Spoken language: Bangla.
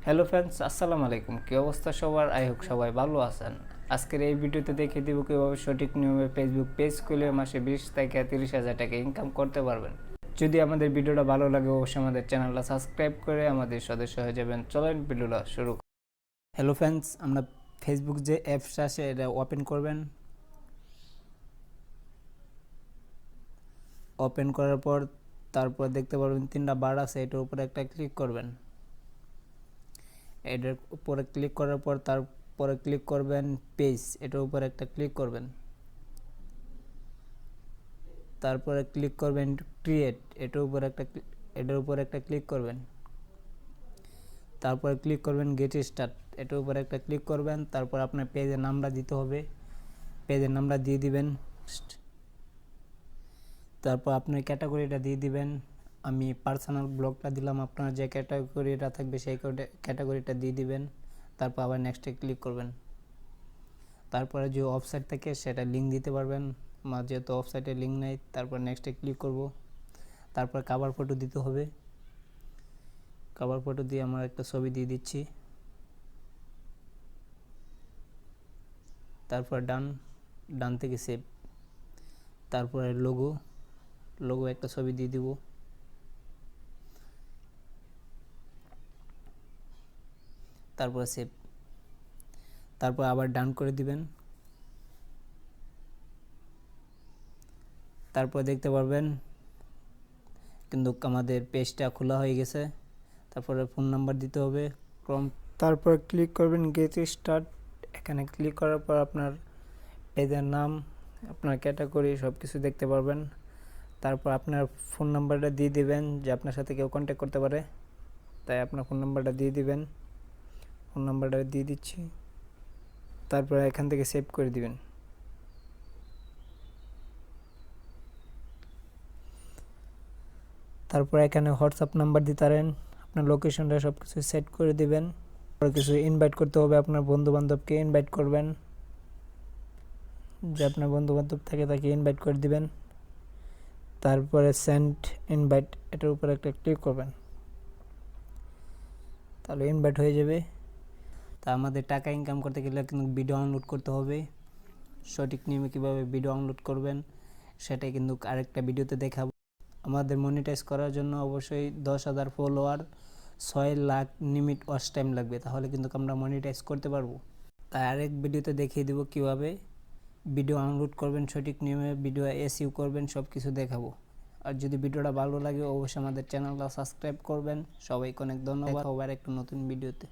হ্যালো ফ্রেন্ডস, আসসালামু আলাইকুম। কী অবস্থা সবার? আই হোপ সবাই ভালো আছেন। আজকের এই ভিডিওতে দেখিয়ে দিব কীভাবে সঠিক নিয়মে ফেসবুক পেজ খুলে মাসে 20 থেকে 30,000 টাকা ইনকাম করতে পারবেন। যদি আমাদের ভিডিওটা ভালো লাগে অবশ্যই আমাদের চ্যানেলটা সাবস্ক্রাইব করে আমাদের সদস্য হয়ে যাবেন। চলেন ভিডিওটা শুরু। হ্যালো ফ্রেন্ডস, আমরা ফেসবুক যে অ্যাপস আছে এটা ওপেন করবেন। ওপেন করার পর তারপর দেখতে পারবেন 3টা বার আছে, এটার উপরে একটা ক্লিক করবেন। এটার উপরে ক্লিক করার পর তারপরে ক্লিক করবেন পেজ, এটার উপরে একটা ক্লিক করবেন। তারপরে ক্লিক করবেন ক্রিয়েট, এটার উপরে একটা ক্লিক করবেন। তারপরে ক্লিক করবেন গেট স্টার্ট, এটার উপরে একটা ক্লিক করবেন। তারপর আপনার পেজের নামটা দিতে হবে, পেজের নামটা দিয়ে দিবেন। তারপর আপনার ক্যাটাগরিটা দিয়ে দিবেন। আমি পার্সোনাল ব্লগটা দিলাম, আপনার যে ক্যাটাগরিটা থাকবে সেই ক্যাটাগরিটা দিয়ে দিবেন। তারপর আবার নেক্সটে ক্লিক করবেন। তারপরে যে ওয়েবসাইট থেকে সেটা লিঙ্ক দিতে পারবেন, যেহেতু ওয়েবসাইটে লিঙ্ক নেই। তারপর নেক্সটে ক্লিক করব। তারপর কভার ফটো দিতে হবে। কভার ফটো দিয়ে আমার একটা ছবি দিয়ে দিচ্ছি। তারপর ডান থেকে সেভ। তারপরে লোগো একটা ছবি দিয়ে দিব। তারপর সেভ। তারপর আবার ডান করে দিবেন। তারপর দেখতে পারবেন কিন্তু আমাদের পেজটা খোলা হয়ে গেছে। তারপরে ফোন নাম্বার দিতে হবে, তারপর ক্লিক করবেন গেট স্টার্ট। এখানে ক্লিক করার পর আপনার পেজের নাম, আপনার ক্যাটাগরি সব কিছু দেখতে পারবেন। তারপর আপনার ফোন নাম্বারটা দিয়ে দিবেন, যে আপনার সাথে কেউ কন্ট্যাক্ট করতে পারে, তাই আপনার ফোন নাম্বারটা দিয়ে দিবেন। ফোন নাম্বারটা দিয়ে দিচ্ছি। তারপর এখান থেকে সেভ করে দিবেন। তারপর এখানে হোয়াটসঅ্যাপ নাম্বার দিতে পারেন, আপনার লোকেশনটা সব কিছু সেট করে দিবেন। তারপর কিছু ইনভাইট করতে হবে, আপনার বন্ধুবান্ধবকে ইনভাইট করবেন, যে আপনার বন্ধুবান্ধব থাকে তাকে ইনভাইট করে দিবেন। তারপরে সেন্ড ইনভাইট, এটার উপর একটা ক্লিক করবেন, তাহলে ইনভাইট হয়ে যাবে। তা আমাদের টাকা ইনকাম করতে গেলে কিন্তু ভিডিও ডাউনলোড করতে হবে। সঠিক নিয়মে কীভাবে ভিডিও ডাউনলোড করবেন সেটাই কিন্তু আরেকটা ভিডিওতে দেখাবো। আমাদের মনিটাইজ করার জন্য অবশ্যই 10,000 follower, 6 lakh limit watch time লাগবে, তাহলে কিন্তু আমরা মনিটাইজ করতে পারবো। তাই আরেক ভিডিওতে দেখিয়ে দেবো কীভাবে ভিডিও ডাউনলোড করবেন, সঠিক নিয়মে ভিডিও এসইউ করবেন, সব কিছু দেখাবো। আর যদি ভিডিওটা ভালো লাগে অবশ্যই আমাদের চ্যানেলটা সাবস্ক্রাইব করবেন। সবাইকে অনেক ধন্যবাদ। আবার একটা নতুন ভিডিওতে।